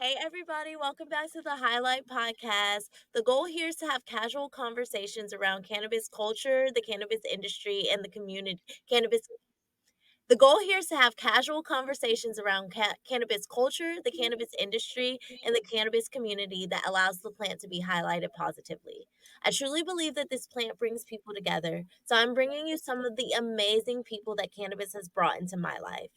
Hey, everybody, welcome back to the Highlight Podcast. The goal here is to have casual conversations around cannabis culture, the cannabis industry, and the community. Cannabis. The goal here is to have casual conversations around cannabis culture, the cannabis industry, and the cannabis community that allows the plant to be highlighted positively. I truly believe that this plant brings people together, so I'm bringing you some of the amazing people that cannabis has brought into my life.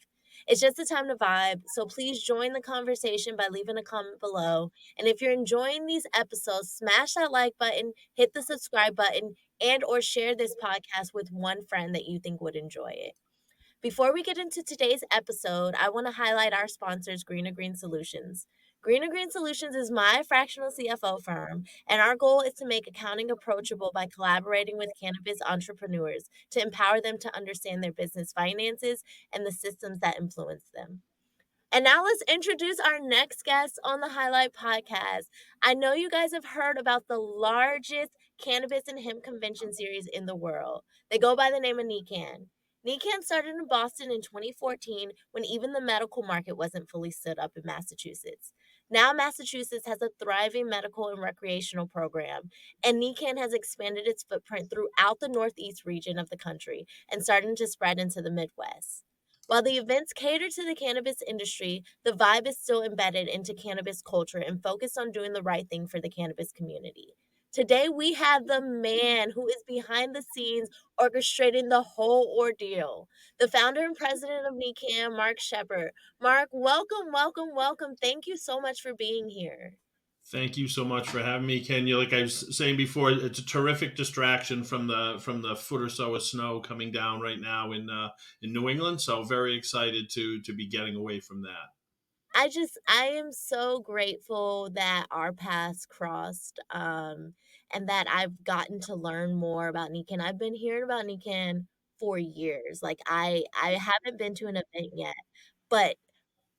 It's just a time to vibe, so please join the conversation by leaving a comment below. And if you're enjoying these episodes, smash that like button, hit the subscribe button, and or share this podcast with one friend that you think would enjoy it. Before we get into today's episode, I want to highlight our sponsors, Greener Green Solutions. Greener Green Solutions is my fractional CFO firm, and our goal is to make accounting approachable by collaborating with cannabis entrepreneurs to empower them to understand their business finances and the systems that influence them. And now let's introduce our next guest on the Highlight Podcast. I know you guys have heard about the largest cannabis and hemp convention series in the world. They go by the name of NECANN. NECANN started in Boston in 2014 when even the medical market wasn't fully stood up in Massachusetts. Now, Massachusetts has a thriving medical and recreational program, and NECANN has expanded its footprint throughout the Northeast region of the country and starting to spread into the Midwest. While the events cater to the cannabis industry, the vibe is still embedded into cannabis culture and focused on doing the right thing for the cannabis community. Today, we have the man who is behind the scenes orchestrating the whole ordeal, the founder and president of NECANN, Marc Shepard. Marc, welcome, welcome, welcome. Thank you so much for being here. Thank you so much for having me, Kenya. Like I was saying before, it's a terrific distraction from the foot or so of snow coming down right now in New England. So very excited to be getting away from that. I am so grateful that our paths crossed, and that I've gotten to learn more about NECANN. I've been hearing about NECANN for years. Like, I haven't been to an event yet, but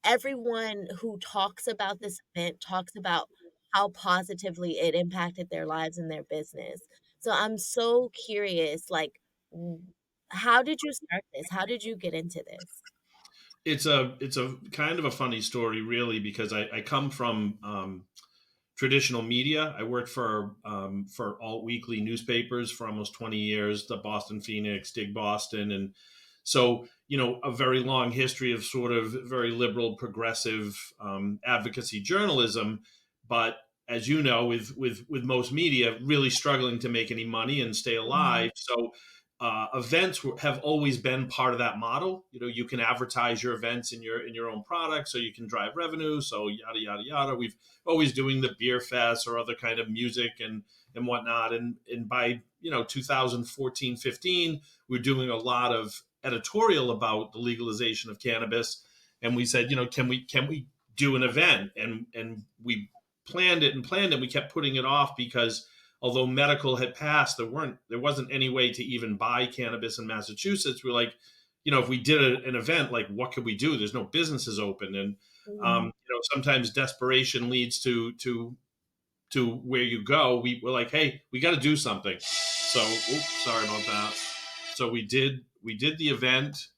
everyone who talks about this event talks about how positively it impacted their lives and their business. So I'm so curious, like, w how did you start this? How did you get into this? It's a kind of a funny story, really, because I come from traditional media. I worked for alt weekly newspapers for almost 20 years, the Boston Phoenix, Dig Boston, and so a very long history of sort of very liberal, progressive advocacy journalism. But as you know, with most media, really struggling to make any money and stay Mhm. alive. So events have always been part of that model. You can advertise your events in your own product, so you can drive revenue. So yada yada yada. We've always doing the beer fest or other kind of music and whatnot. And by 2014, 15, we're doing a lot of editorial about the legalization of cannabis. And we said, can we do an event? And we planned it. We kept putting it off because although medical had passed, there wasn't any way to even buy cannabis in Massachusetts. We're like, if we did an event, like what could we do? There's no businesses open, and Mhm. sometimes desperation leads to where you go. We're like, hey, we got to do something. So, oops, sorry about that. So we did the event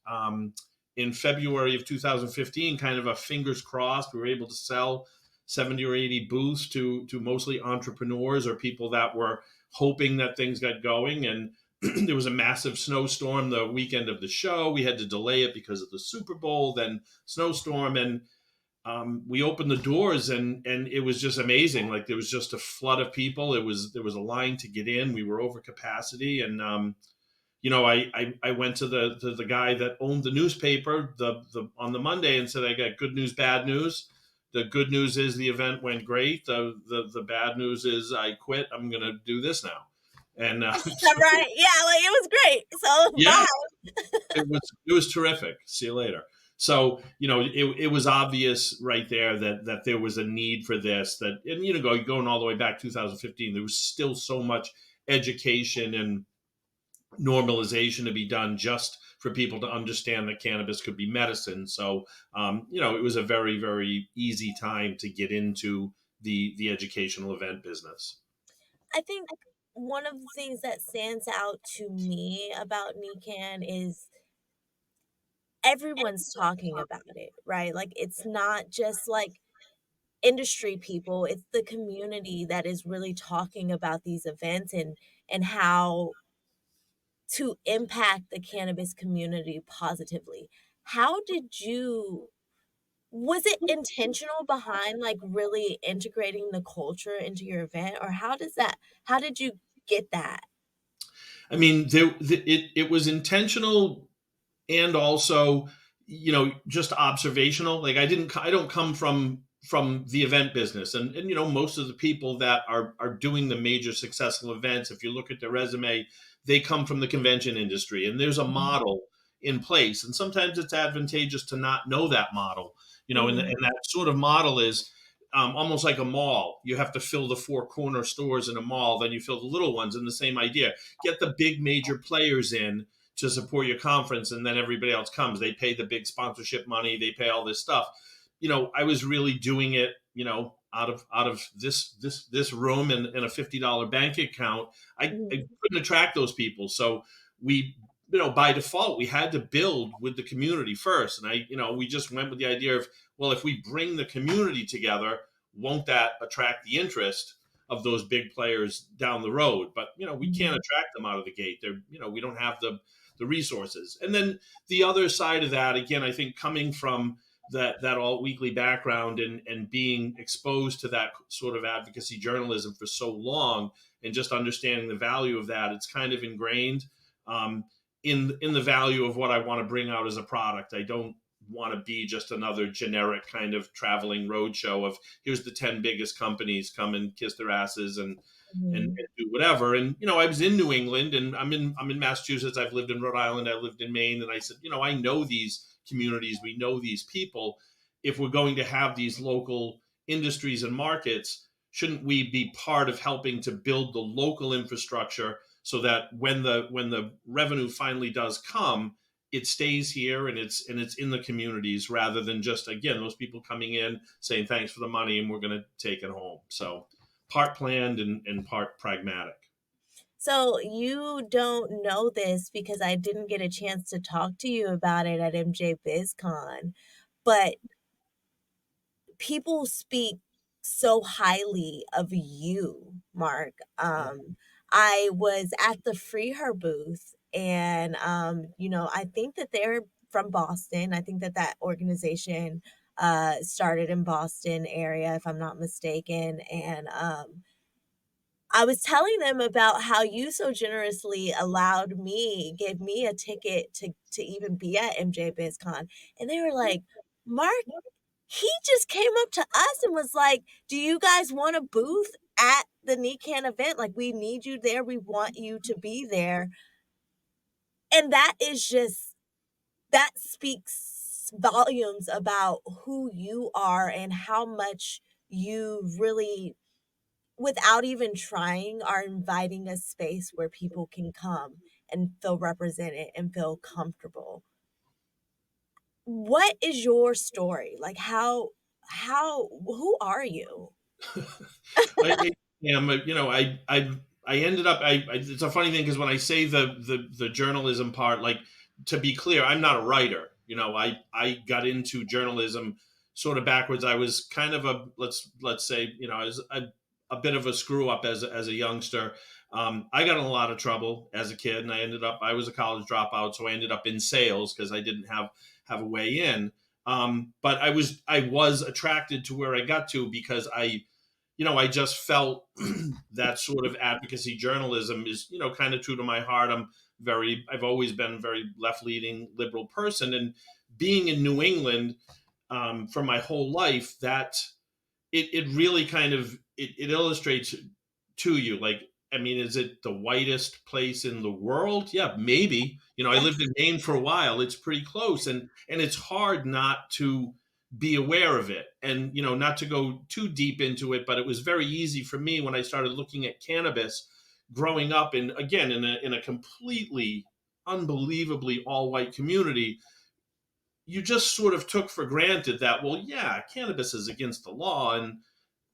in February of 2015. Kind of a fingers crossed. We were able to sell 70 or 80 booths to mostly entrepreneurs or people that were hoping that things got going. And there was a massive snowstorm the weekend of the show. We had to delay it because of the Super Bowl, then snowstorm, and we opened the doors, and it was just amazing. Like there was just a flood of people. There was a line to get in. We were over capacity, and I went to the guy that owned the newspaper the on the Monday and said, I got good news, bad news. The good news is the event went great. The bad news is I quit. I'm going to do this now. And Right, yeah, like, it was great, so yeah, bye. it was terrific. See you later. So it was obvious right there that there was a need for this. That and going all the way back 2015, there was still so much education and normalization to be done just for people to understand that cannabis could be medicine. So it was a very very easy time to get into the educational event business. I think one of the things that stands out to me about NECANN is everyone's talking about it, right? Like, it's not just like industry people, it's the community that is really talking about these events and how to impact the cannabis community positively. How did you was it intentional behind, like, really integrating the culture into your event, or how did you get that? I mean, it was intentional and also, just observational. Like I don't come from the event business, and most of the people that are doing the major successful events, if you look at their resume, they come from the convention industry, and there's a Mhm, model in place, and sometimes it's advantageous to not know that model. And mhm, that sort of model is almost like a mall. You have to fill the four corner stores in a mall, then you fill the little ones, and the same idea. Get the big major players in to support your conference, and then everybody else comes. They pay the big sponsorship money, they pay all this stuff. I was really doing it, out of this room and a $50 bank account. I mhm, couldn't attract those people. So we, by default, we had to build with the community first. And we just went with the idea of, well, if we bring the community together, won't that attract the interest of those big players down the road? But we can't mhm, attract them out of the gate. We don't have the resources. And then the other side of that, again, I think coming from that all weekly background and being exposed to that sort of advocacy journalism for so long, and just understanding the value of that, it's kind of ingrained um, in the value of what I want to bring out as a product. I don't want to be just another generic kind of traveling roadshow of here's the 10 biggest companies, come and kiss their asses mhm, and do whatever. And I was in New England, and I'm in Massachusetts. I've lived in Rhode Island. I lived in Maine, and I said, I know these communities. We know these people. If we're going to have these local industries and markets, shouldn't we be part of helping to build the local infrastructure so that when the revenue finally does come, it stays here and it's in the communities, rather than just, again, those people coming in saying thanks for the money and we're going to take it home. So part planned and part pragmatic. So, you don't know this because I didn't get a chance to talk to you about it at MJ BizCon, but people speak so highly of you, Mark. I was at the Free Her booth, and I think that they're from Boston. I think that that organization started in Boston area, if I'm not mistaken, and I was telling them about how you so generously gave me a ticket to even be at MJ BizCon, and they were like, "Mark, he just came up to us and was like, "Do you guys want a booth at the NECANN event? Like, we need you there. We want you to be there." And that speaks volumes about who you are and how much you really, without even trying, are inviting a space where people can come and feel represented and feel comfortable. What is your story? Like, who are you? I am, I ended up, it's a funny thing because when I say the journalism part, like, to be clear, I'm not a writer. I got into journalism sort of backwards. I was kind of let's say, as a bit of a screw up as a youngster. I got in a lot of trouble as a kid, and I was a college dropout, so I ended up in sales because I didn't have a way in. But I was attracted to where I got to because I just felt that sort of advocacy journalism is, kind of true to my heart. I've always been a very left leaning liberal person. And being in New England for my whole life, that it really kind of, it illustrates to you, like, I mean, is it the whitest place in the world? Yeah, maybe. I lived Yes. in Maine for a while. It's pretty close, and it's hard not to be aware of it, and not to go too deep into it. But it was very easy for me when I started looking at cannabis, growing up in, again, in a completely unbelievably all white community. You just sort of took for granted that, well, yeah, cannabis is against the law, and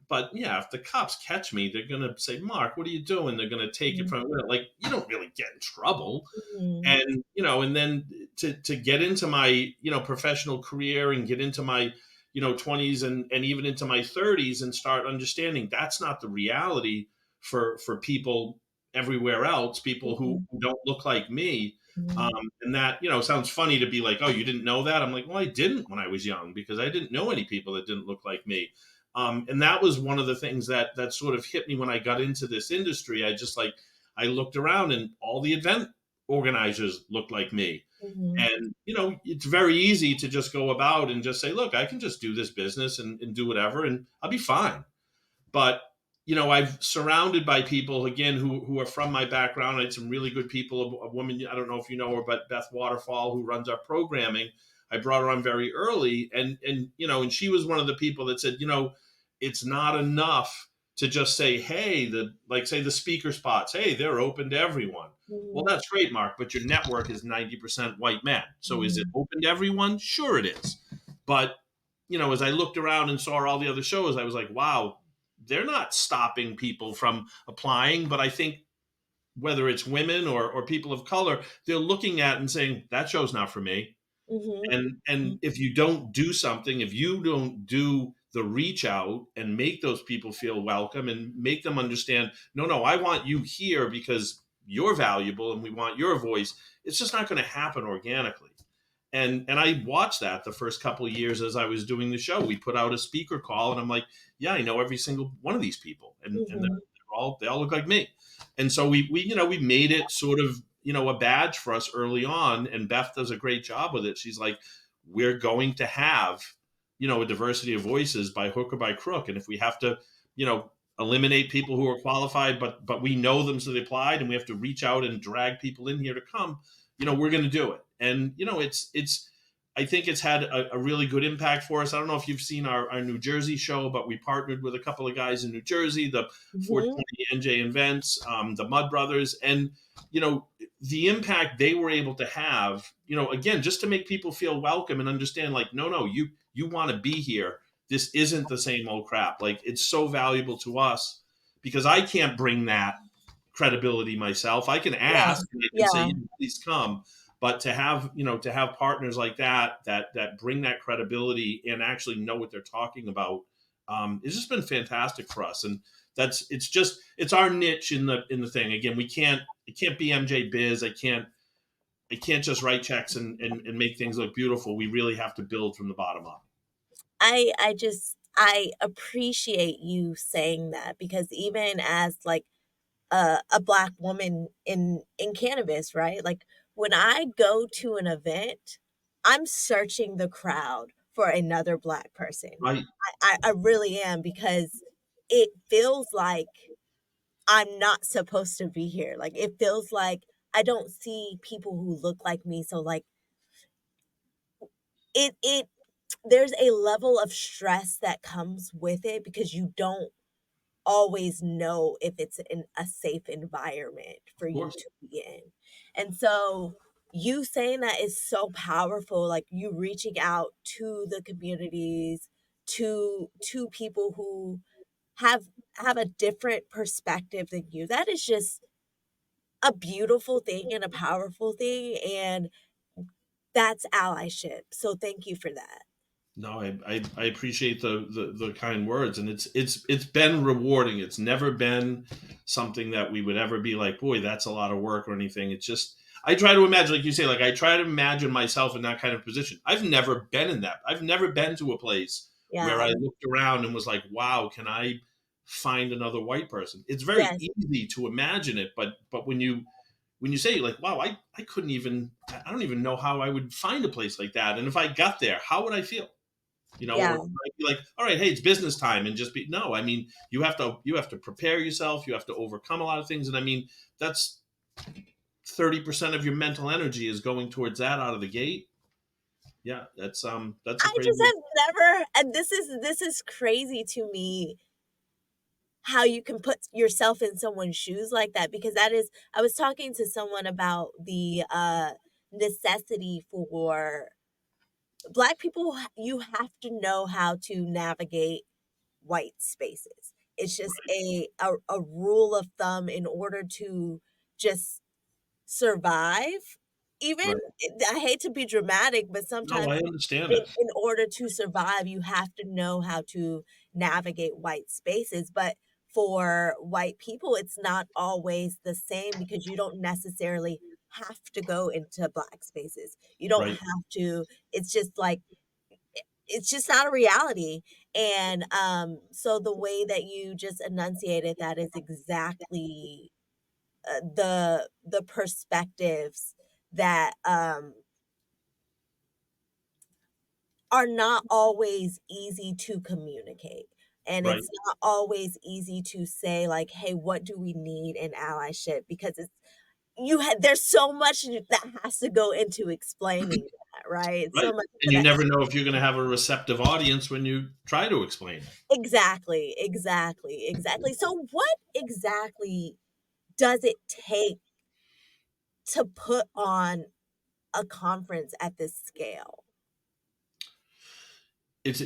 but yeah, if the cops catch me, they're gonna say, "Mark, what are you doing?" They're gonna take it Mhm, from, like, you don't really get in trouble. mhm, And and then to get into my professional career and get into my 20s and even into my 30s and start understanding that's not the reality for people everywhere else, people who Mhm. don't look like me. Mhm. And that, sounds funny to be like, oh, you didn't know that? I'm like, well, I didn't when I was young because I didn't know any people that didn't look like me. And that was one of the things that sort of hit me when I got into this industry. I looked around and all the event organizers looked like me. Mhm. And, it's very easy to just go about and just say, look, I can just do this business and do whatever and I'll be fine. But, I've surrounded by people again who are from my background. I had some really good people. A woman, I don't know if you know her, but Beth Waterfall, who runs our programming. I brought her on very early, and she was one of the people that said, it's not enough to just say, hey, say the speaker spots, hey, they're open to everyone. Well, Mhm. that's great, Mark, but your network is 90% white men. So is it Mhm. open to everyone? Sure, it is. But as I looked around and saw all the other shows, I was like, wow, they're not stopping people from applying. But I think whether it's women or people of color, they're looking at and saying, that show's not for me. Mhm. And if you don't do something, if you don't do the reach out and make those people feel welcome and make them understand, no, I want you here because you're valuable and we want your voice, it's just not going to happen organically. And I watched that the first couple of years as I was doing the show. We put out a speaker call, and I'm like, yeah, I know every single one of these people, and Mhm. they all look like me. And so we made it sort of a badge for us early on. And Beth does a great job with it. She's like, we're going to have a diversity of voices by hook or by crook, and if we have to eliminate people who are qualified, but we know them so they applied, and we have to reach out and drag people in here to come, we're going to do it. And it's I think it's had a really good impact for us. I don't know if you've seen our New Jersey show, but we partnered with a couple of guys in New Jersey, the Mhm. 420 NJ Invents, the Mud Brothers, and you know the impact they were able to have. Again, just to make people feel welcome and understand, like, no, you want to be here. This isn't the same old crap. Like, it's so valuable to us because I can't bring that credibility myself. I can Yeah. ask and I can say, Yeah. please come. But to have partners like that bring that credibility and actually know what they're talking about, it's just been fantastic for us. And it's our niche in the thing. Again, it can't be MJ Biz. I can't just write checks and make things look beautiful. We really have to build from the bottom up. I appreciate you saying that because even as like a black woman in cannabis, right? Like when I go to an event, I'm searching the crowd for another black person. Right. I really am because it feels like I'm not supposed to be here. Like it feels like I don't see people who look like me. So like it there's a level of stress that comes with it because you don't always know if it's in a safe environment for Of you course. to be in. And so you saying that is so powerful, like you reaching out to the communities, to people who have have a different perspective than you. That is just a beautiful thing and a powerful thing, and that's allyship. So thank you for that. No, I appreciate the kind words, and it's been rewarding. It's never been something that we would ever be like, boy, that's a lot of work or anything. It's just I try to imagine, like you say, like I try to imagine myself in that kind of position. I've never been in that. I've never been to a place where Yeah. I looked around and was like, wow, can I find another white person? It's very Yes. easy to imagine it, but when you say, like, wow, I couldn't even I don't even know how I would find a place like that, and if I got there, how would I feel? Or Yeah. I'd be like, all right, hey, it's business time, and just be no. I mean, you have to prepare yourself. You have to overcome a lot of things, and I mean, that's 30% of your mental energy is going towards that out of the gate. Yeah, that's a I just crazy. have never, and this is crazy to me how you can put yourself in someone's shoes like that because that is I was talking to someone about the necessity for black people. You have to know how to navigate white spaces. It's just a rule of thumb in order to just survive even Right. I hate to be dramatic, but No, sometimes I understand in it. order to survive, you have to know how to navigate white spaces, but for white people, it's not always the same because you don't necessarily have to go into black spaces. You don't Right. have to it's just like it's just not a reality, and, so the way that you just enunciated that is exactly, the perspectives that, are not always easy to communicate, and Right. it's not always easy to say, like, "Hey, what do we need in allyship?" Because it's you had there's so much that has to go into explaining that, right? Right. So much And into you that. never know if you're going to have a receptive audience when you try to explain it. Exactly, exactly, exactly. So what exactly does it take to put on a conference at this scale? It's,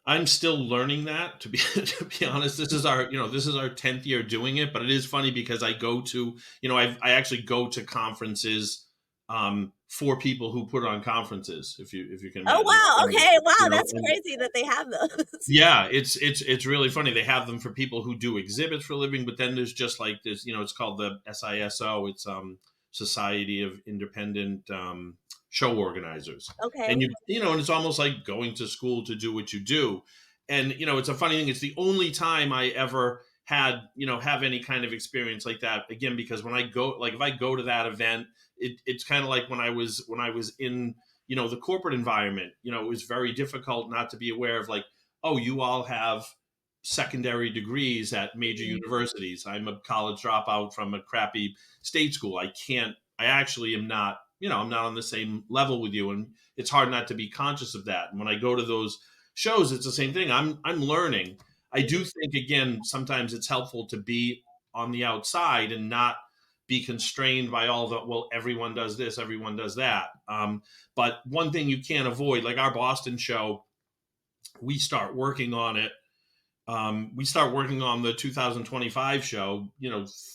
I'm still learning that, to be to be honest. This is our, this is our 10th year doing it, but it is funny because I go to, I actually go to conferences for people who put on conferences, if you can Oh, imagine. wow, So, okay, wow, that's and crazy that they have those. yeah, it's really funny. They have them for people who do exhibits for a living, but then there's just like this, it's called the SISO. It's Society of Independent Show Organizers. And Okay. and it's almost like going to school to do what you do. And it's a funny thing. It's the only time I ever had, have any kind of experience like that. Again, because when I go, like if I go to that event, it's kind of like when I was in the corporate environment. It was very difficult not to be aware of, like, oh, you all have secondary degrees at major Mhm, universities. I'm a college dropout from a crappy state school. I actually am not, I'm not on the same level with you. And it's hard not to be conscious of that. And when I go to those shows, it's the same thing. I'm learning. I do mhm, think, again, sometimes it's helpful to be on the outside and not be constrained by all the, well, everyone does this, everyone does that. But one thing you can't avoid, like our Boston show, we start working on it. We start working on the 2025 show,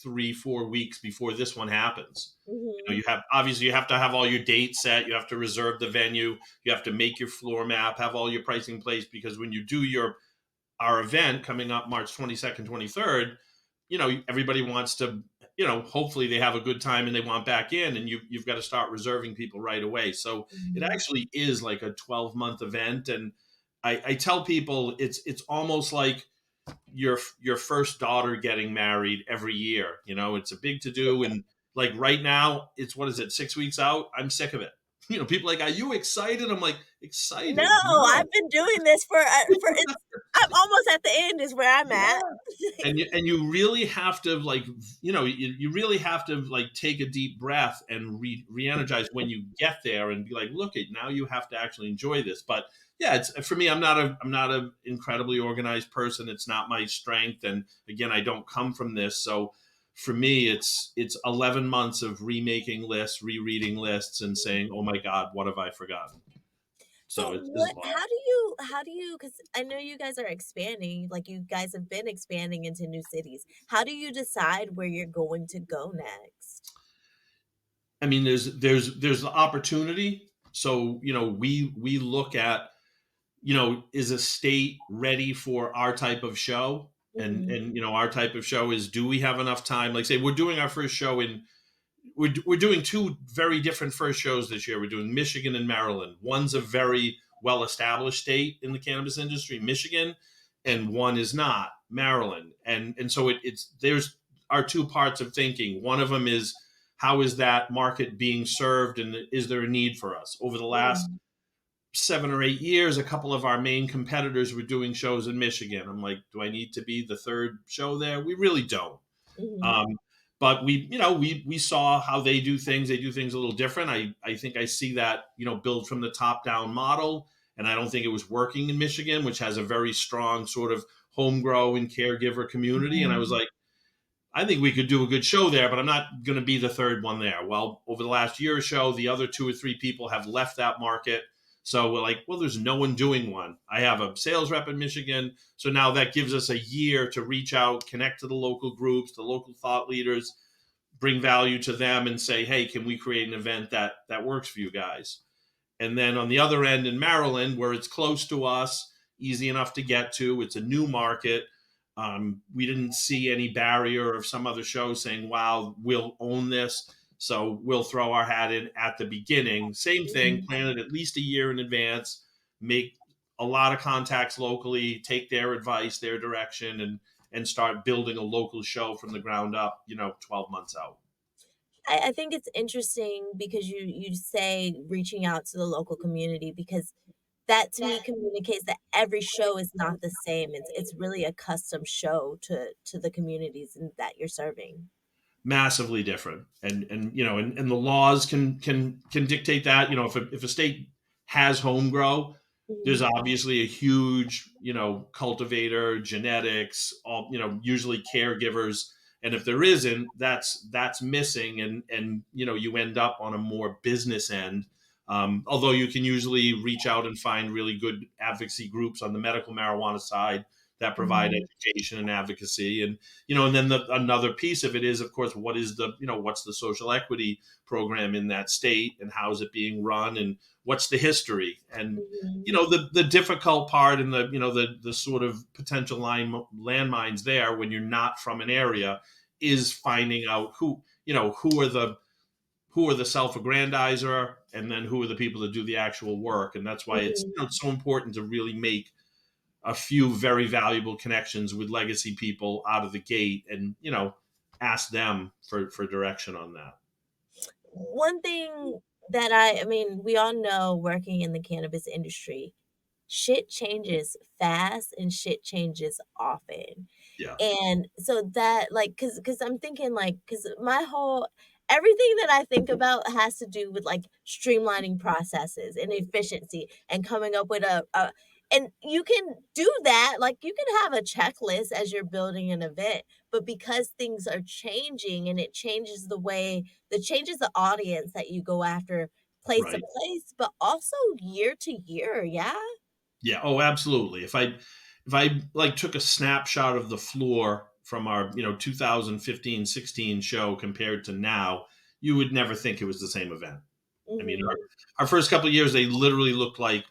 3-4 weeks before this one happens. mhm, You have to have all your dates set. You have to reserve the venue. You have to make your floor map, have all your pricing in place, because when you do our event coming up March 22nd, 23rd, everybody wants to, hopefully they have a good time and they want back in, and you've got to start reserving people right away. So it mhm, actually is like a 12-month event. And I tell people it's almost like your first daughter getting married every year. It's a big to do. And like right now, it's, what is it, 6 weeks out? I'm sick of it. People are like, are you excited? I'm like, No, excited? No. I've been doing this for it's I'm almost at the end is where I'm Yeah. at. And you really have to, like, you really have to, like, take a deep breath and re-energize when you get there and be like, look, it now you have to actually enjoy this. But yeah, it's, for me, I'm not a incredibly organized person. It's not my strength. And again, I don't come from this. So for me, it's 11 months of remaking lists, rereading lists, and saying, oh my God, what have I forgotten? So So it's what a lot. how do you because I know you guys are expanding, like, you guys have been expanding into new cities. How do you decide where you're going to go next? I mean, there's the opportunity. So we look at, is a state ready for our type of show? And Mhm, our type of show is, do we have enough time? Like, say we're doing our first show we're doing two very different first shows this year. We're doing Michigan and Maryland. One's a very well established state in the cannabis industry, Michigan, and one is not, Maryland. And so it's there's our two parts of thinking. One of them is, how is that market being served, and is there a need for us? Over the last mhm, 7 or 8 years, a couple of our main competitors were doing shows in Michigan. I'm like, do I need to be the third show there? We really don't. mhm, Um, but we saw how they do things. They do things a little different. I think I see that, build from the top down model, and I don't think it was working in Michigan, which has a very strong sort of home grow and caregiver community. And I was mhm, like, I think we could do a good show there, but I'm not going to be the third one there. Well, over the last year or so, the other two or three people have left that market. So we're like, well, there's no one doing one. I have a sales rep in Michigan. So now that gives us a year to reach out, connect to the local groups, the local thought leaders, bring value to them and say, hey, can we create an event that works for you guys? And then on the other end in Maryland, where it's close to us, easy enough to get to, it's a new market. We didn't see any barrier of some other show saying, wow, we'll own this. So we'll throw our hat in at the beginning. Same thing, Mhm. plan it at least a year in advance, make a lot of contacts locally, take their advice, their direction, and start building a local show from the ground up, 12 months out. I think it's interesting because you say reaching out to the local community because that to me communicates that every show is not the same. It's really a custom show to the communities that you're serving. Massively different, and the laws can dictate that. If a state has home grow, there's Mhm, obviously a huge cultivator, genetics, all usually caregivers, and if there isn't, that's missing, and you end up on a more business end. Although you can usually reach out and find really good advocacy groups on the medical marijuana side that provide mhm, education and advocacy, and then another piece of it is, of course, what's the social equity program in that state, and how's it being run, and what's the history, and mhm, the difficult part, and the sort of potential landmines there when you're not from an area is finding out who are the self-aggrandizer, and then who are the people that do the actual work, and that's why it's mhm. it's so important to really make a few very valuable connections with legacy people out of the gate, and ask them for direction on that. One thing that I mean, we all know working in the cannabis industry, shit changes fast and shit changes often. Yeah. And so that like, cause I'm thinking like, cause my whole everything that I think about has to do with like streamlining processes and efficiency and coming up with a and you can do that, like you can have a checklist as you're building an event, but because things are changing and it changes the way that changes the audience that you go after place to Right. place, but also year to year, yeah? Yeah. Oh, absolutely. If I like took a snapshot of the floor from our 2015-16 show compared to now, you would never think it was the same event. I mean, our, Mhm, our first couple of years, they literally looked like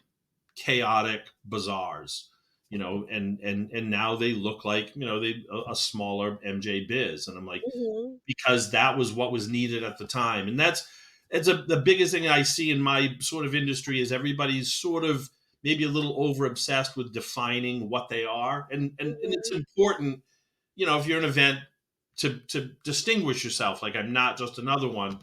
chaotic bazaars, and now they look like a smaller MJ Biz, and I'm like, mhm, because that was what was needed at the time. And the biggest thing I see in my sort of industry is everybody's sort of maybe a little over obsessed with defining what they are. And it's mhm, important, if you're an event, to distinguish yourself. Like, I'm not just another one.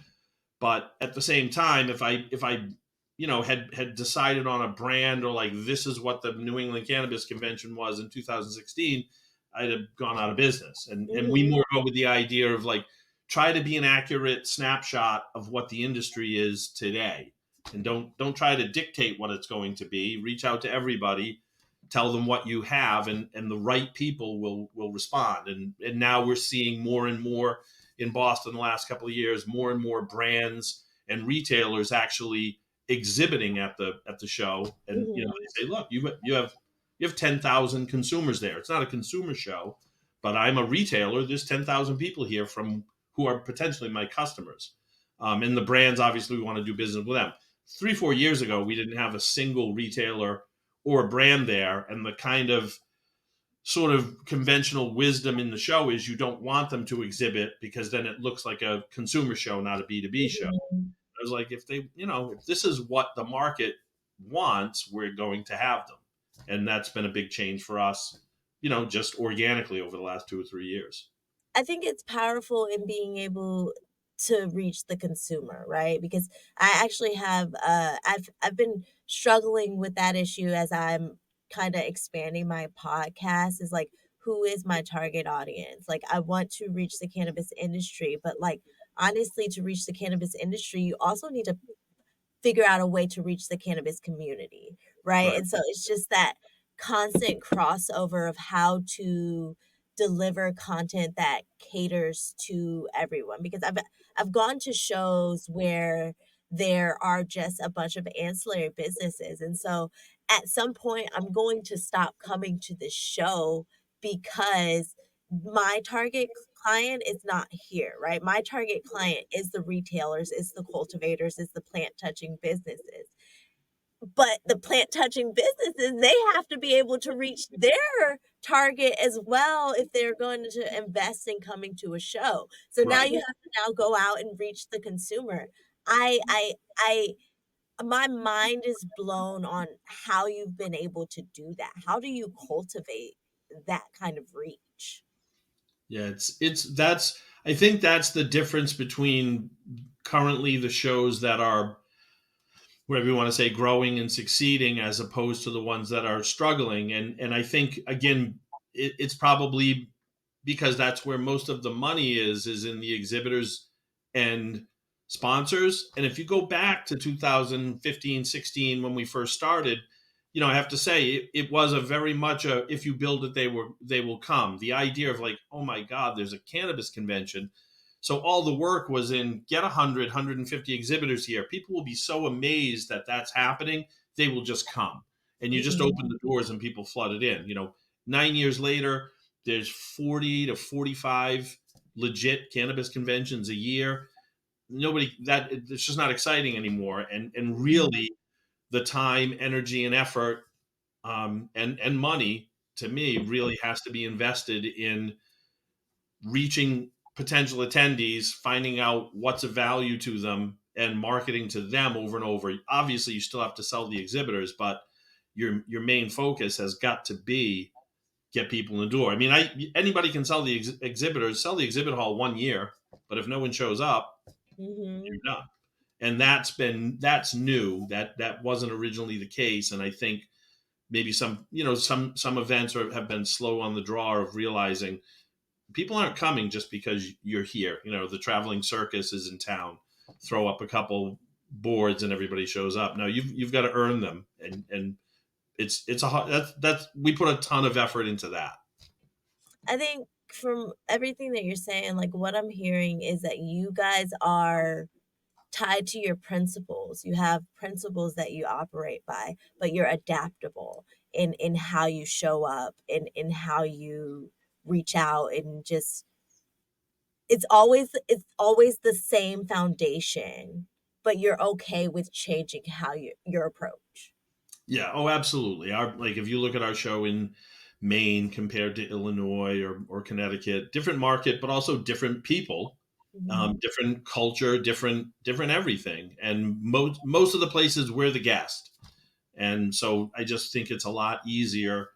But at the same time, if I had decided on a brand, or like, this is what the New England Cannabis Convention was in 2016, I'd have gone out of business. And we mhm, more go with the idea of, like, try to be an accurate snapshot of what the industry is today, and don't try to dictate what it's going to be. Reach out to everybody, tell them what you have, and the right people will respond. And now we're seeing more and more in Boston the last couple of years, more and more brands and retailers actually exhibiting at the show, and mhm. they say, look, you have 10,000 consumers there. It's not a consumer show, but I'm a retailer. There's 10,000 people here from who are potentially my customers, and the brands, obviously, we want to do business with them. 3-4 years ago, we didn't have a single retailer or a brand there, and the kind of sort of conventional wisdom in the show is you don't want them to exhibit, because then it looks like a consumer show, not a B2B show. Mhm. I was like, if this is what the market wants, we're going to have them. And that's been a big change for us, just organically over the last 2 or 3 years. I think it's powerful in being able to reach the consumer, right? Because I actually have I've been struggling with that issue as I'm kind of expanding my podcast is like who is my target audience? Like I want to reach the cannabis industry, but like honestly to reach the cannabis industry, you also need to figure out a way to reach the cannabis community, right? Right. And so it's just that constant crossover of how to deliver content that caters to everyone because I've gone to shows where there are just a bunch of ancillary businesses and so at some point I'm going to stop coming to the show because my target client is not here, right? My target client is the retailers, is the cultivators, is the plant touching businesses. But the plant touching businesses, they have to be able to reach their target as well if they're going to invest in coming to a show. So now Right. you have to now go out and reach the consumer. I my mind is blown on how you've been able to do that. How do you cultivate that kind of reach? Yeah, it's that's I think that's the difference between currently the shows that are, whatever you want to say, growing and succeeding, as opposed to the ones that are struggling. And I think, again, it's probably because that's where most of the money is in the exhibitors and sponsors. And if you go back to 2015, 16, when we first started, I have to say it was a very much a, if you build it, they will come. The idea of, like, oh my God, there's a cannabis convention. So all the work was in get 100, 150 exhibitors here. People will be so amazed that that's happening. They will just come. And you just Mhm, open the doors and people flood it in. 9 years later, there's 40 to 45 legit cannabis conventions a year. Nobody, that it's just not exciting anymore. And mhm, really, the time, energy, and effort, and money, to me, really has to be invested in reaching potential attendees, finding out what's of value to them, and marketing to them over and over. Obviously, you still have to sell the exhibitors, but your main focus has got to be get people in the door. I mean, anybody can sell the exhibitors, sell the exhibit hall 1 year, but if no one shows up, you're mhm. done. And that's new. That wasn't originally the case. And I think maybe some events have been slow on the draw of realizing people aren't coming just because you're here. The traveling circus is in town. Throw up a couple boards and everybody shows up. No, you've got to earn them, and it's that's we put a ton of effort into that. I think from everything that you're saying, like, what I'm hearing is that you guys are tied to your principles. You have principles that you operate by, but you're adaptable in how you show up, in how you reach out, and just it's always the same foundation, but you're okay with changing how your approach. Yeah. Oh, absolutely. Like, if you look at our show in Maine compared to Illinois or Connecticut, different market, but also different people, Mhm, different culture, different everything. And most of the places we're the guest, and so I just think it's a lot easier,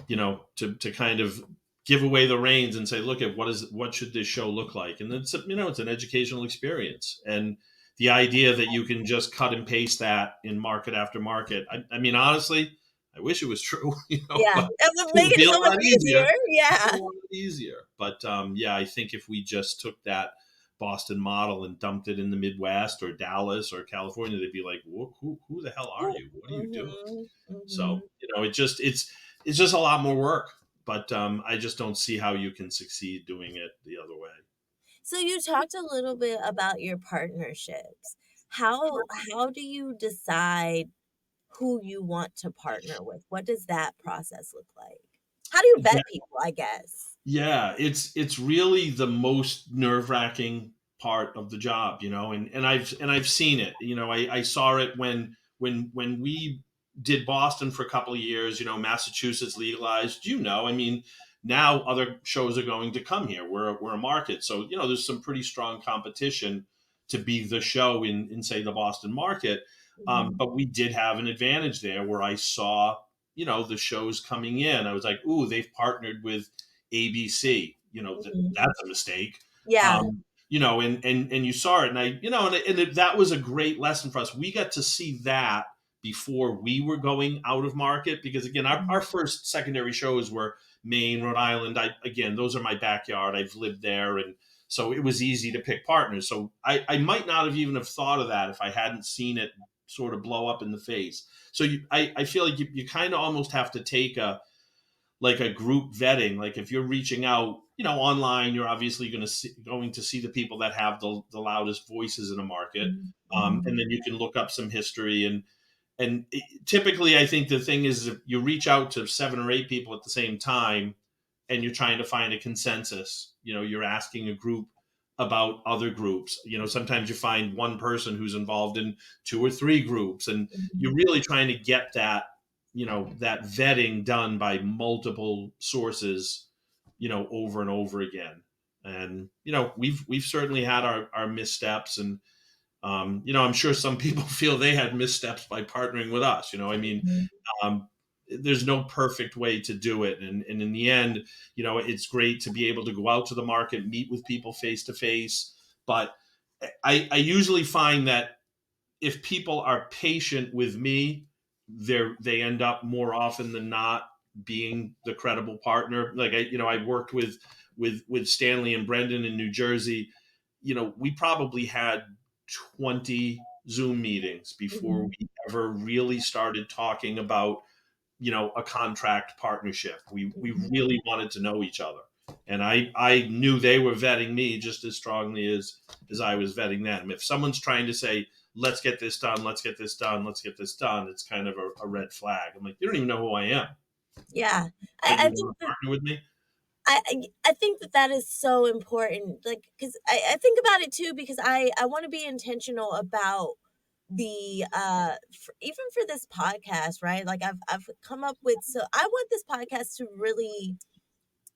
to kind of give away the reins and say, look, at what should this show look like, and it's an educational experience. And the idea that you can just cut and paste that in market after market, I mean, honestly, I wish it was true, yeah, but it would it make would it be a so much lot easier, easier. A yeah. lot easier. But yeah, I think if we just took that Boston model and dumped it in the Midwest or Dallas or California, they'd be like, who the hell are you? What are you doing? Mhm, So, mhm. it's just a lot more work, but I just don't see how you can succeed doing it the other way. So you talked a little bit about your partnerships. How do you decide who you want to partner with? What does that process look like? How do you Yeah, vet people, I guess? yeah, it's really the most nerve wracking part of the job, and I've seen it. I saw it when we did Boston for a couple of years. Massachusetts legalized. I mean, now other shows are going to come here. We're a market, so there's some pretty strong competition to be the show in say the Boston market. Mhm, But we did have an advantage there where I saw the shows coming in. I was like, ooh, they've partnered with ABC. mhm. That's a mistake. Yeah. And you saw it, and that was a great lesson for us. We got to see that before we were going out of market, because again, our Mhm, first secondary shows were Maine, Rhode Island. Again, those are my backyard. I've lived there, and so it was easy to pick partners. So I might not have even have thought of that if I hadn't seen it sort of blow up in the face. So I feel like you kind of almost have to take a group vetting. Like, if you're reaching out, online, you're obviously going to see the people that have the loudest voices in a market, mhm, and mhm, then you can look up some history. Typically, I think the thing is, if you reach out to 7 or 8 people at the same time, and you're trying to find a consensus. You're asking a group about other groups. Sometimes you find one person who's involved in two or three groups, and you're Mhm. really trying to get that vetting done by multiple sources, over and over again. And we've certainly had our missteps, and I'm sure some people feel they had missteps by partnering with us. I mean, Mhm. um, there's no perfect way to do it, and in the end, it's great to be able to go out to the market, meet with people face to face. But I usually find that if people are patient with me, they end up more often than not being the credible partner. Like I worked with Stanley and Brendan in New Jersey. We probably had 20 Zoom meetings before Mhm. we ever really started talking about a contract partnership. We Mhm. really wanted to know each other, and I knew they were vetting me just as strongly as I was vetting them. If someone's trying to say, let's get this done, let's get this done, let's get this done, it's kind of a red flag. I'm like, you don't even know who I am, Yeah, but I you think want to partner with me. I think that that is so important, like, 'cause I think about it too because I wanna be intentional about the, for even for this podcast, right? Like, I've come up with so I want this podcast to really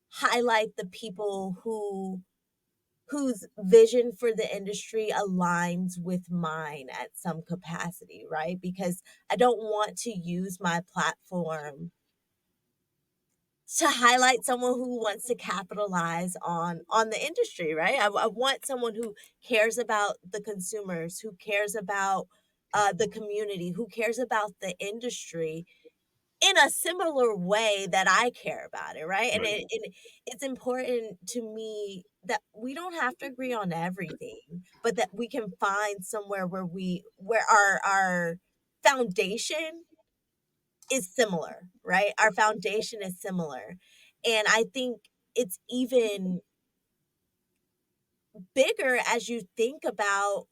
highlight the people whose vision for the industry aligns with mine at some capacity, right? Because I don't want to use my platform to highlight someone who wants to capitalize on the industry, right? I want someone who cares about the consumers, who cares about the community, who cares about the industry in a similar way that I care about it, right? And Right. it's important to me that we don't have to agree on everything, but that we can find somewhere where our foundation is similar, right? Our foundation is similar. And I think it's even bigger as you think about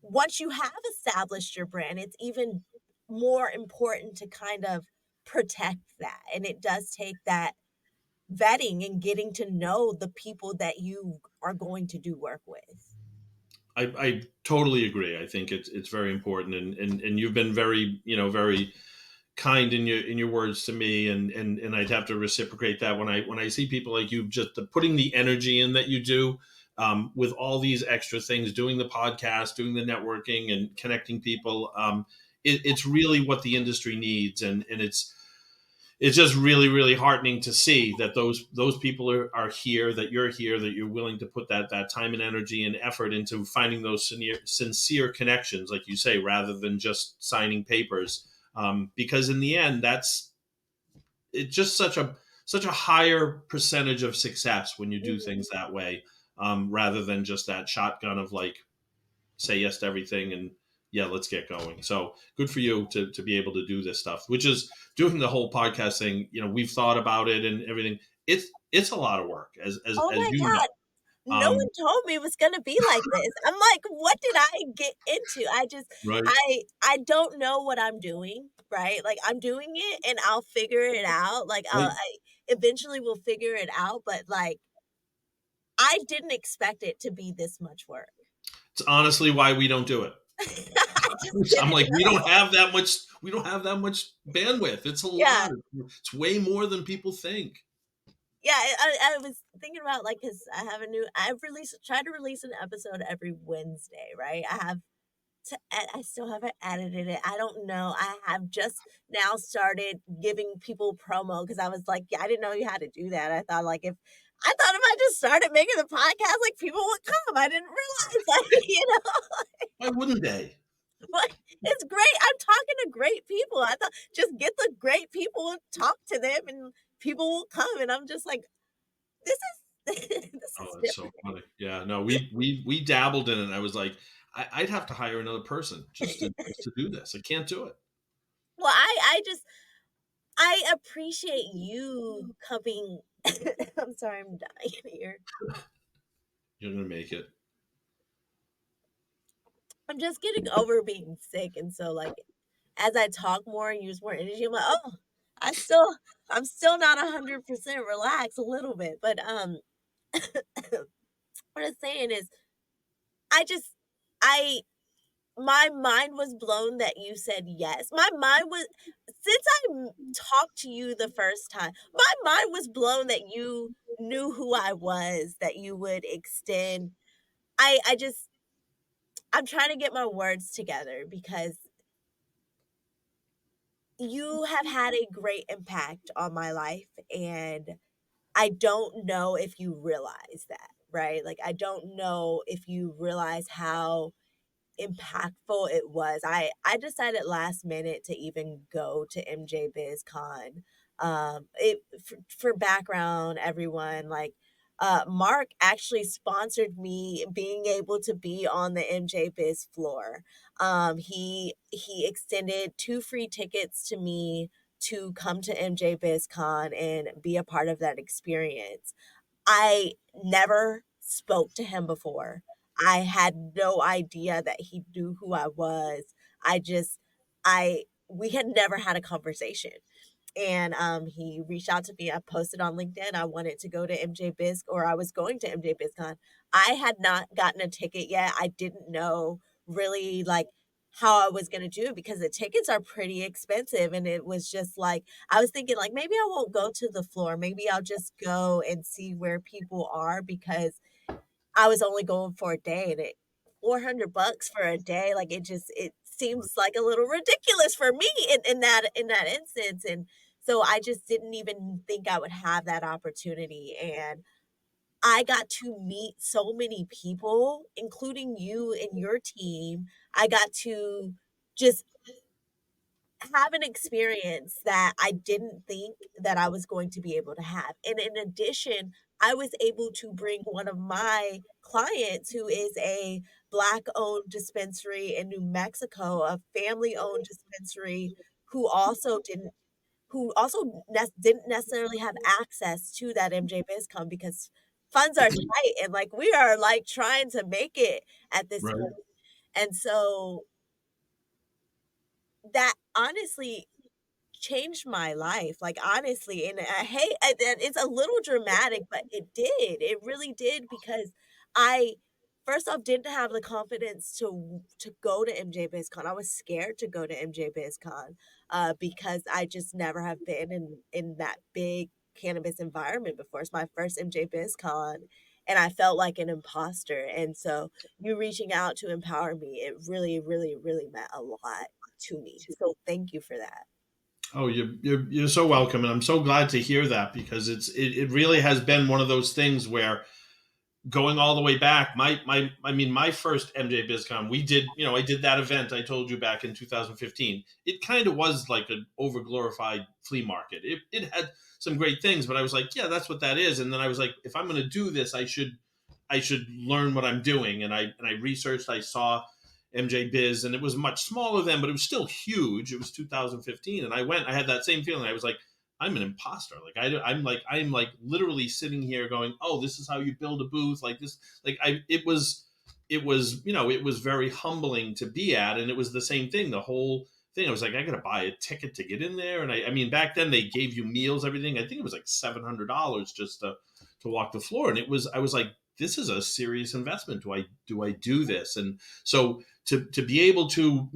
once you have established your brand, it's even more important to kind of protect that. And it does take that vetting and getting to know the people that you are going to do work with. I totally agree. I think it's very important, and you've been very very kind in your words to me, and I'd have to reciprocate that when I see people like you just putting the energy in that you do, with all these extra things, doing the podcast, doing the networking, and connecting people. It's really what the industry needs, and it's just really really heartening to see that those people are here, that you're here, that you're willing to put that time and energy and effort into finding those sincere connections, like you say, rather than just signing papers. Because in the end, it's just such a higher percentage of success when you do Mhm. things that way, rather than just that shotgun of like, say yes to everything and yeah, let's get going. So good for you to be able to do this stuff, which is doing the whole podcast thing. We've thought about it and everything. It's a lot of work, Oh as my you God. know. No one told me it was gonna be like this. I'm like, "What did I get into?" Right, I don't know what I'm doing, right? Like, I'm doing it and I'll figure it out, like, right. I eventually will figure it out, but, like, I didn't expect it to be this much work. It's honestly why we don't do it. I just I'm didn't like, we know. don't have that much. We don't have that much bandwidth. It's a Yeah. lot. It's way more than people think. Yeah, I was thinking about, like, because I've released try to release an episode every Wednesday, right? I still haven't edited it. I don't know. I have just now started giving people promo because I was like, yeah, I didn't know you had to do that. I thought if I just started making the podcast, like people would come. I didn't realize, like, Why wouldn't they? but it's great. I'm talking to great people. I thought just get the great people and talk to them, and people will come. And I'm just like, this is this is Oh, that's so different. funny. Yeah, no, we dabbled in it. I was like, I'd have to hire another person just to do this. I can't do it. Well, I appreciate you coming. I'm sorry, I'm dying here. You're gonna make it. I'm just getting over being sick, and so, like, as I talk more and use more energy, I'm like, "Oh." I still I'm still not 100% relaxed a little bit, but, what I'm saying is I just I my mind was blown that you said yes. My mind was since talked to you the first time, my mind was blown that you knew who I was, that you would extend I just I'm trying to get my words together because you have had a great impact on my life, and I don't know if you realize that, right? Like, I don't know if you realize how impactful it was. I decided last minute to even go to MJ BizCon. It for background, everyone, like Mark actually sponsored me being able to be on the MJ Biz floor. He extended 2 free tickets to me to come to MJ BizCon and be a part of that experience. I never spoke to him before. I had no idea that he knew who I was. I just I we had never had a conversation. And he reached out to me. I posted on LinkedIn I wanted to go to MJ Biz or I was going to MJ BizCon. I had not gotten a ticket yet. I didn't know really like how I was going to do it because the tickets are pretty expensive and it was just like I was thinking like maybe I won't go to the floor. Maybe I'll just go and see where people are because I was only going for a day and it $400 for a day, like, it seems like a little ridiculous for me in that instance, and so I just didn't even think I would have that opportunity, and I got to meet so many people, including you and your team. I got to just have an experience that I didn't think that I was going to be able to have. And in addition, I was able to bring one of my clients who is a Black-owned dispensary in New Mexico, a family-owned dispensary who also didn't necessarily have access to that MJ BizCon because funds are tight and like we are like trying to make it at this Right. point. And so that honestly changed my life, like, honestly, and I hate and it's a little dramatic, but it did, it really did because I first off didn't have the confidence to go to MJ BizCon. I was scared to go to MJ BizCon, because I just never have been in that big cannabis environment before. It's my first MJ BizCon, and I felt like an imposter, and so you reaching out to empower me, it really, really, really meant a lot to me, so thank you for that. Oh, you're so welcome, and I'm so glad to hear that because it really has been one of those things where going all the way back, my first MJ BizCon, we did, I did that event I told you back in 2015. It kind of was like an overglorified flea market. It had some great things, but I was like, yeah, that's what that is. And then I was like, if I'm going to do this, I should learn what I'm doing. And I researched. I saw MJ Biz, and it was much smaller then, but it was still huge. It was 2015, and I went. I had that same feeling. I was like, I'm an imposter. Like I'm like literally sitting here going, oh, this is how you build a booth like this. Like it was very humbling to be at, and it was the same thing. The whole thing. I was like, I gotta buy a ticket to get in there, and I mean, back then they gave you meals, everything. I think it was like $700 just to walk the floor, and it was. I was like, this is a serious investment. Do I do this? And so to be able to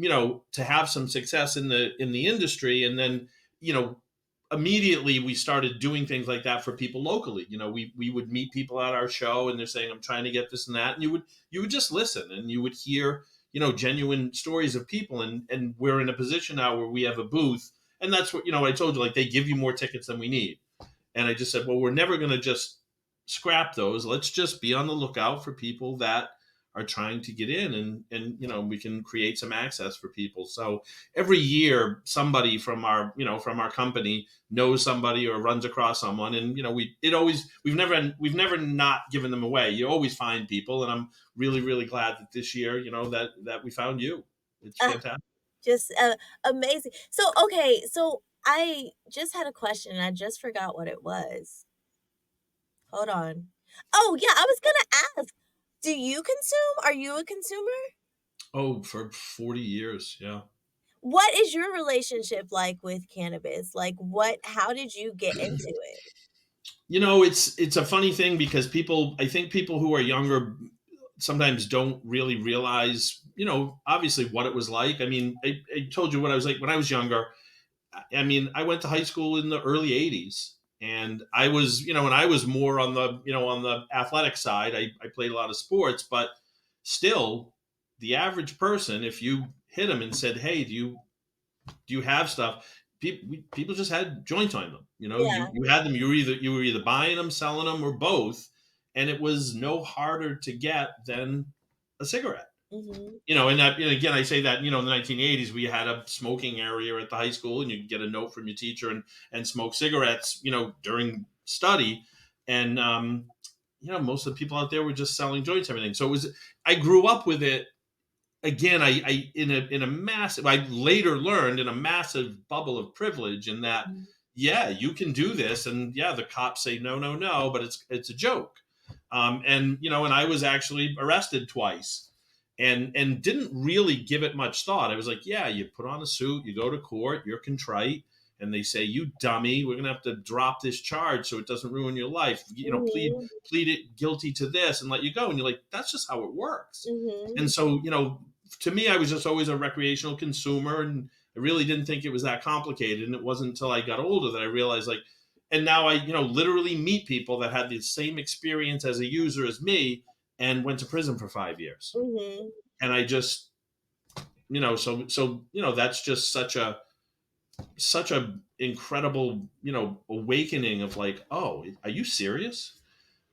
to have some success in the industry, and then you know immediately we started doing things like that for people locally. We would meet people at our show and they're saying, I'm trying to get this and that. And you would just listen and you would hear, genuine stories of people. And we're in a position now where we have a booth. And that's what, I told you, like they give you more tickets than we need. And I just said, well, we're never going to just scrap those. Let's just be on the lookout for people that are trying to get in, and we can create some access for people. So every year somebody from our company knows somebody or runs across someone, and we've never not given them away. You always find people, and I'm really, really glad that this year, that we found you. It's Uh, fantastic. just, amazing. So, okay, so I just had a question, and I just forgot what it was. Hold on. Oh, yeah, I was gonna ask, do you consume? Are you a consumer? Oh, for 40 years. Yeah. What is your relationship like with cannabis? Like, how did you get into it? It's a funny thing because I think people who are younger sometimes don't really realize, obviously what it was like. I mean, I told you what I was like when I was younger. I mean, I went to high school in the early '80s, and I was, and I was more on the, on the athletic side. I played a lot of sports, but still, the average person, if you hit them and said, "Hey, do you have stuff?" People just had joints on them. Yeah. You had them. You were either buying them, selling them, or both, and it was no harder to get than a cigarette. Mhm. And again, I say that, in the 1980s, we had a smoking area at the high school, and you could get a note from your teacher and smoke cigarettes, during study. And, most of the people out there were just selling joints, and everything. So I grew up with it. Again, in a massive, I later learned in a massive bubble of privilege in that, Mhm. yeah, you can do this. And yeah, the cops say, no, no, no, but it's a joke. And I was actually arrested twice, and didn't really give it much thought. I was like, yeah, you put on a suit, you go to court, you're contrite, and they say, you dummy, we're gonna have to drop this charge so it doesn't ruin your life. Mhm. Plead it guilty to this and let you go. And you're like, that's just how it works. Mhm. And so, to me, I was just always a recreational consumer, and I really didn't think it was that complicated. And it wasn't until I got older that I realized, like, and now I, literally meet people that had the same experience as a user as me and went to prison for 5 years. Mhm. And I just, so that's just such a incredible, awakening of like, oh, are you serious?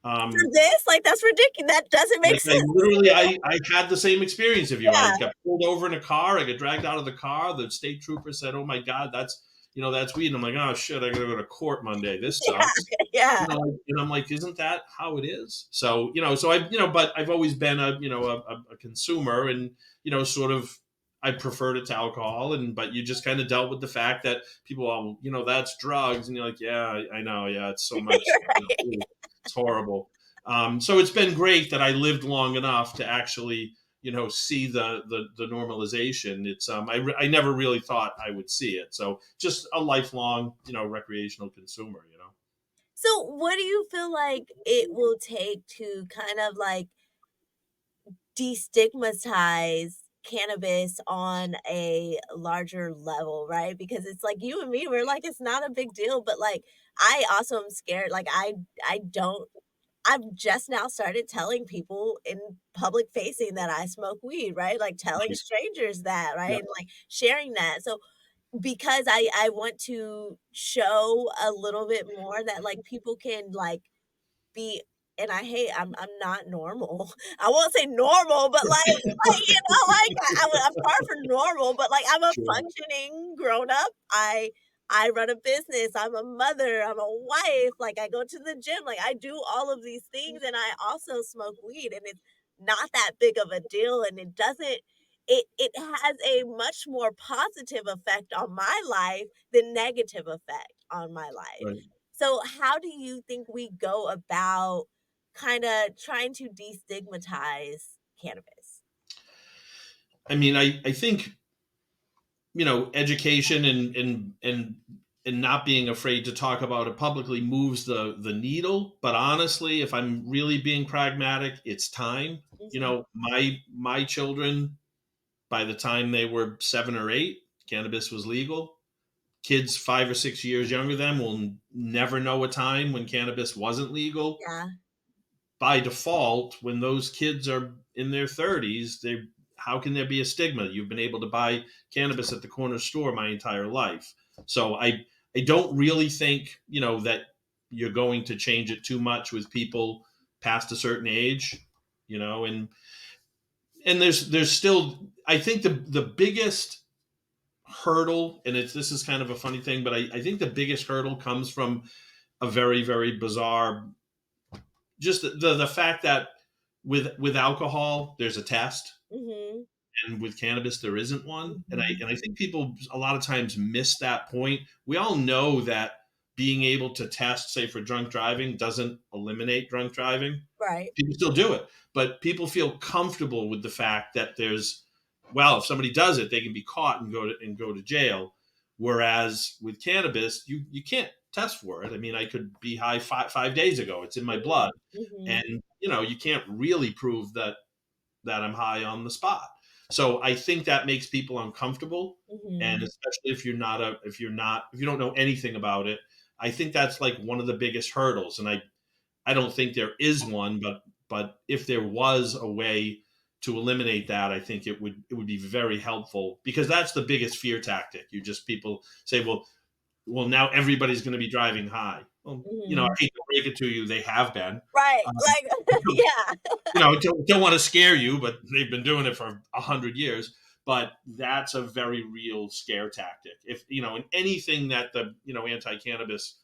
For Um, this? Like, that's ridiculous. That doesn't make like I sense. literally, I had the same experience of you. I Yeah. got pulled over in a car. I got dragged out of the car. The state trooper said, "Oh my God, that's weed." And I'm like, "Oh shit, I got to go to court Monday. This sucks." Yeah. And I'm like, "Isn't that how it is?" So but I've always been a consumer, and sort of. I preferred it to alcohol, but you just kind of dealt with the fact that people, that's drugs, and you're like, yeah, I know, yeah, it's so much, You're right. it's horrible. So it's been great that I lived long enough to actually, see the normalization. I never really thought I would see it. So just a lifelong, recreational consumer. So, what do you feel like it will take to kind of, like, destigmatize cannabis on a larger level, right? Because it's like you and me, we're like, it's not a big deal, but like I also am scared. Like I don't I've just now started telling people in public facing that I smoke weed, right? Like telling Right. strangers that, right? Yeah. And like sharing that. So because I want to show a little bit more that like people can like be and I hate I'm not normal. I won't say normal, but I'm far from normal, but, like, I'm a Sure. functioning grown up. I run a business, I'm a mother, I'm a wife, like, I go to the gym, like, I do all of these things, and I also smoke weed, and it's not that big of a deal, and it doesn't it has a much more positive effect on my life than negative effect on my life. Right. So, how do you think we go about kinda trying to destigmatize cannabis? I mean, I think education and not being afraid to talk about it publicly moves the needle. But honestly, if I'm really being pragmatic, it's time. Mhm. My children, by the time they were 7 or 8, cannabis was legal. Kids 5 or 6 years younger than them will never know a time when cannabis wasn't legal. Yeah. By default, when those kids are in their 30s, they how can there be a stigma? You've been able to buy cannabis at the corner store my entire life. So I don't really think, that you're going to change it too much with people past a certain age, and there's still, I think, the biggest hurdle, and this is kind of a funny thing, but I think the biggest hurdle comes from a very, very bizarre, just the fact that with alcohol there's a test, Mhm. and with cannabis there isn't one. and i Mhm. and i think people a lot of times miss that point. We all know that being able to test, say, for drunk driving doesn't eliminate drunk driving. Right. People still do it, but people feel comfortable with the fact that there's well, if somebody does it, they can be caught and go to jail. Whereas with cannabis, you can't test for it. I mean, I could be high 5 days ago; it's in my blood, Mhm. and you can't really prove that I'm high on the spot. So I think that makes people uncomfortable, and Mhm. especially if you don't know anything about it, I think that's like one of the biggest hurdles. And I don't think there is one, but if there was a way to eliminate that, I think it would be very helpful, because that's the biggest fear tactic. People say, well, now everybody's going to be driving high. Well, I Mhm. hate to break it to you, they have been. Right, Um, like yeah. don't want to scare you, but they've been doing it for 100 years. But that's a very real scare tactic. If in anything that the anti-cannabis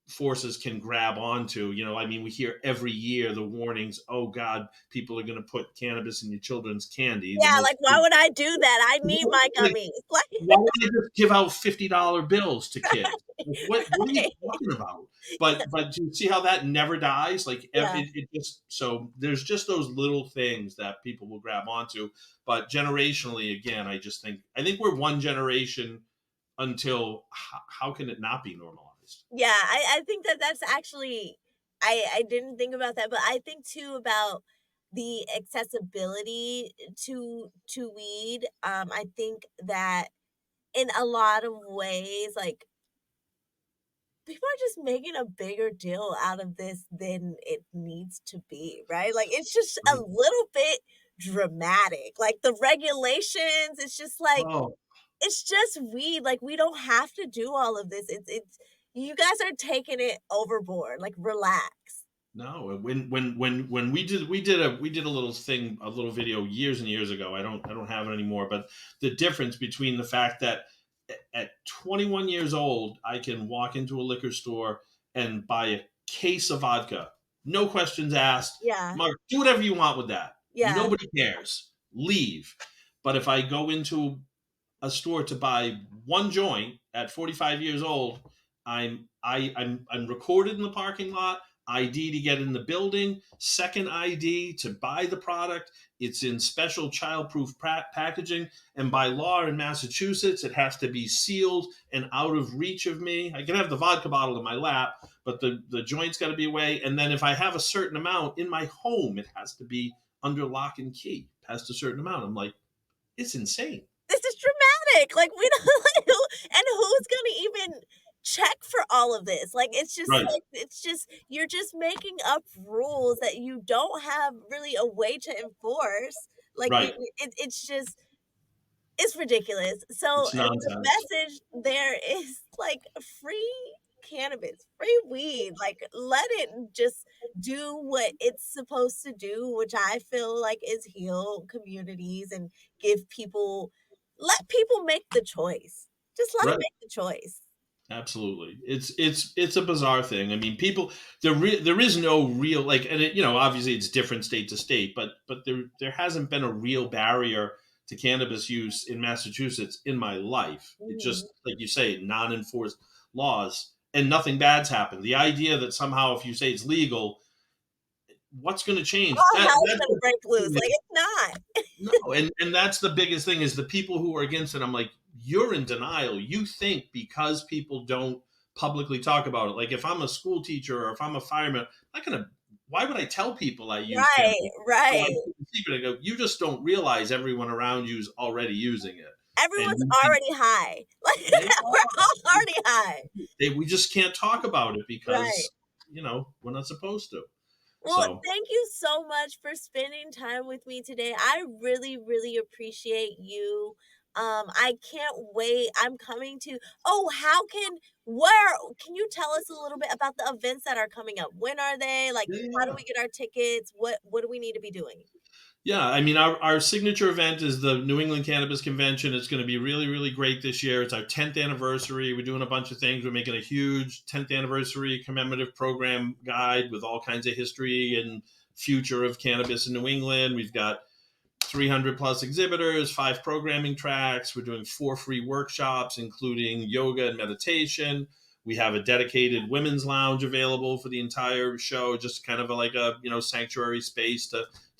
forces can grab onto. I mean, we hear every year the warnings. Oh God, people are going to put cannabis in your children's candy. The Yeah, most like, why would I do that? I need my like, gummies. Like, why don't they just give out $50 bills to kids? Like, what are you right. talking about? But do you see how that never dies? Like Yeah. it just so there's just those little things that people will grab onto. But generationally, again, I think we're one generation until how can it not be normalized? Yeah, I think that that's actually I didn't think about that, but I think too about the accessibility to weed. I think that in a lot of ways, like, people are just making a bigger deal out of this than it needs to be, right? Like, it's just a Right. little bit dramatic. Like, the regulations, it's just like, Oh, it's just weed. Like, we don't have to do all of this. It's you guys are taking it overboard. Like, relax. no, when we did a little thing, a little video years and years ago. I don't have it anymore. But the difference between the fact that at 21 years old I can walk into a liquor store and buy a case of vodka, no questions asked. Yeah. Mark, do whatever you want with that. Yeah. Nobody cares. Leave. But if I go into a store to buy one joint at 45 years old, I'm recorded in the parking lot. ID to get in the building, second ID to buy the product. It's in special childproof packaging, and by law in Massachusetts, it has to be sealed and out of reach of me. I can have the vodka bottle in my lap, but the joint's got to be away. And then if I have a certain amount in my home, it has to be under lock and key past a certain amount. I'm like, it's insane. This is dramatic. Like, we don't like, and who's gonna even check for all of this? Like, it's just Right, like, it's just, you're just making up rules that you don't have really a way to enforce. Like, right. it's just, it's ridiculous. So, It's the nonsense. message there is, like, free cannabis, free weed, like, let it just do what it's supposed to do, which I feel like is heal communities and give people, let people make the choice. Just let them Right. make the choice. Absolutely. It's a bizarre thing. I mean, there is no real, like, and obviously it's different state to state, but there hasn't been a real barrier to cannabis use in Massachusetts in my life. It's Mhm. just like you say, non-enforced laws, and nothing bad's happened. The idea that somehow if you say it's legal, what's going to change? All hell's That's gonna the break loose, thing. like, it's not. No, and that's the biggest thing is the people who are against it. I'm like, you're in denial. You think because people don't publicly talk about it, like if I'm a school teacher or if I'm a fireman, I'm not gonna. Why would I tell people I use cannabis? Right, So I right. keep it secret. I go, you just don't realize everyone around you is already using it, and Everyone's you think already high. Like, they we're all already high. we just can't talk about it Right. because we're not supposed to. Well, So thank you so much for spending time with me today. I really, really appreciate you. I can't wait. I'm coming to, oh, where can you tell us a little bit about the events that are coming up? When are they? Like, yeah, how do yeah. we get our tickets? What do we need to be doing? Yeah, I mean, our signature event is the New England Cannabis Convention. It's going to be really, really great this year. It's our 10th anniversary. We're doing a bunch of things. We're making a huge 10th anniversary commemorative program guide with all kinds of history and future of cannabis in New England. We've got 300 plus exhibitors, 5 programming tracks. We're doing 4 free workshops, including yoga and meditation. We have a dedicated women's lounge available for the entire show, just kind of like a sanctuary space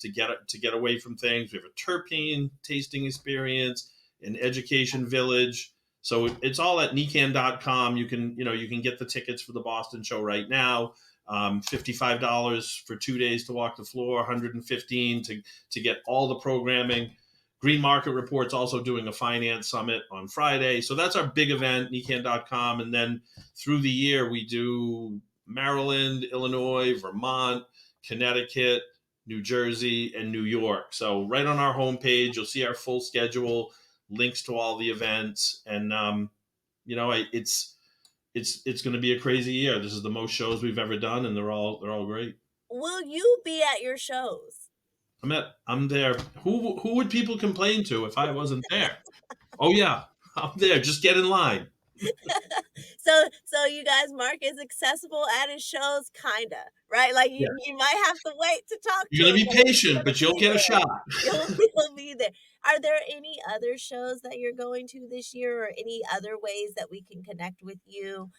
to get away from things. We have a terpene tasting experience, an education village. So it's all at NECANN.com. You can get the tickets for the Boston show right now. $55 for 2 days to walk the floor, 115 to get all the programming. Green Market Report's also doing a finance summit on Friday. So that's our big event, NECANN.com. And then through the year, we do Maryland, Illinois, Vermont, Connecticut, New Jersey, and New York. So right on our homepage, you'll see our full schedule, links to all the events, and it's going to be a crazy year. This is the most shows we've ever done, and they're all great. Will you be at your shows? I'm there. Who would people complain to if I wasn't there? Oh yeah, I'm there. Just get in line. So you guys, Mark is accessible at his shows, kinda, right? Like Yeah, you might have to wait to talk to you're him, going to but be he's patient, gonna but you'll be get a there. shot. He'll be there. Are there any other shows that you're going to this year, or any other ways that we can connect with you?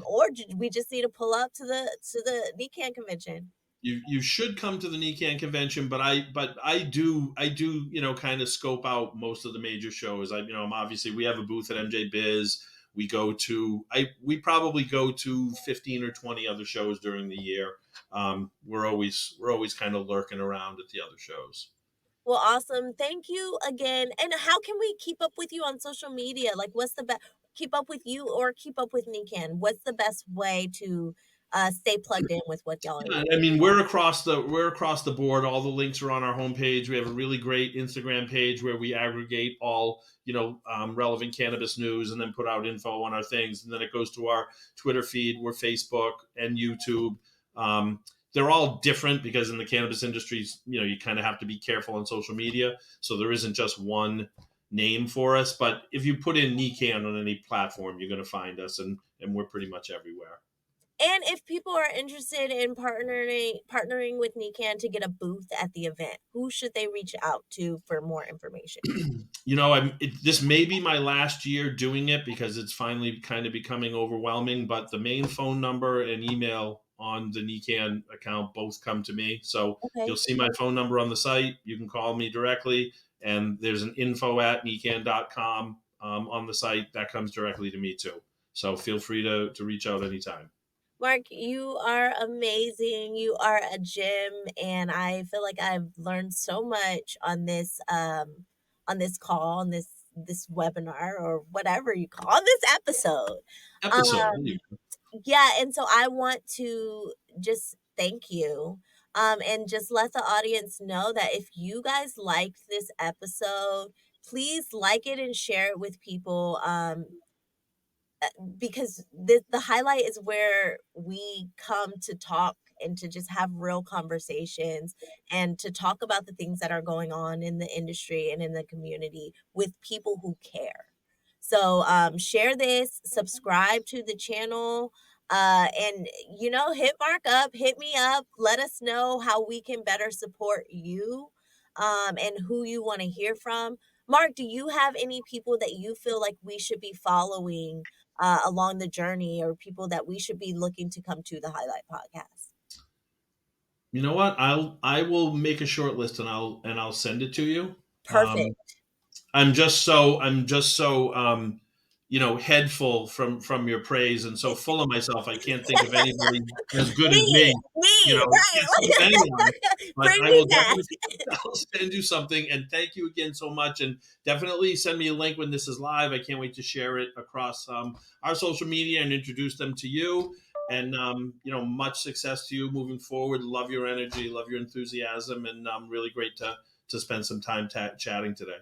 Or we just need to pull up to the NECANN convention? You should come to the NECANN convention, but I do kind of scope out most of the major shows. I'm obviously, we have a booth at MJ Biz. We probably go to 15 or 20 other shows during the year. We're always kind of lurking around at the other shows. Well, awesome. Thank you again. And how can we keep up with you on social media? Like, what's the best? Keep up with you or keep up with NECANN? What's the best way to stay plugged in with what y'all are Yeah, doing? I mean, we're across the board. All the links are on our homepage. We have a really great Instagram page where we aggregate all relevant cannabis news and then put out info on our things. And then it goes to our Twitter feed. We're Facebook and YouTube. They're all different because in the cannabis industry, you kind of have to be careful on social media. So there isn't just one name for us. But if you put in NECANN on any platform, you're going to find us, and we're pretty much everywhere. And if people are interested in partnering with NECANN to get a booth at the event, who should they reach out to for more information? This may be my last year doing it because it's finally kind of becoming overwhelming. But the main phone number and email on the NECANN account both come to me. So you'll Okay. see my phone number on the site. You can call me directly, and there's an info at necann.com on the site that comes directly to me too. So feel free to reach out anytime. Mark, you are amazing. You are a gem, and I feel like I've learned so much on this call, on this webinar, or whatever you call on this episode. Episode. Um, yeah, and so I want to just thank you. And just let the audience know that if you guys liked this episode, please like it and share it with people. Because the highlight is where we come to talk and to just have real conversations and to talk about the things that are going on in the industry and in the community with people who care. So share this, subscribe to the channel, and hit Mark up, hit me up, let us know how we can better support you, and who you want to hear from. Mark, do you have any people that you feel like we should be following along the journey, or people that we should be looking to come to the Highlight Podcast? You know what? I will make a short list and I'll send it to you. Um, Perfect. I'm just so head full from your praise and so full of myself. I can't think of anybody as good as me. Can't think of Right. anyone. But Bring I me will back. definitely I'll send you something. And thank you again so much. And definitely send me a link when this is live. I can't wait to share it across our social media and introduce them to you. And much success to you moving forward. Love your energy, love your enthusiasm, and really great to spend some time chatting today.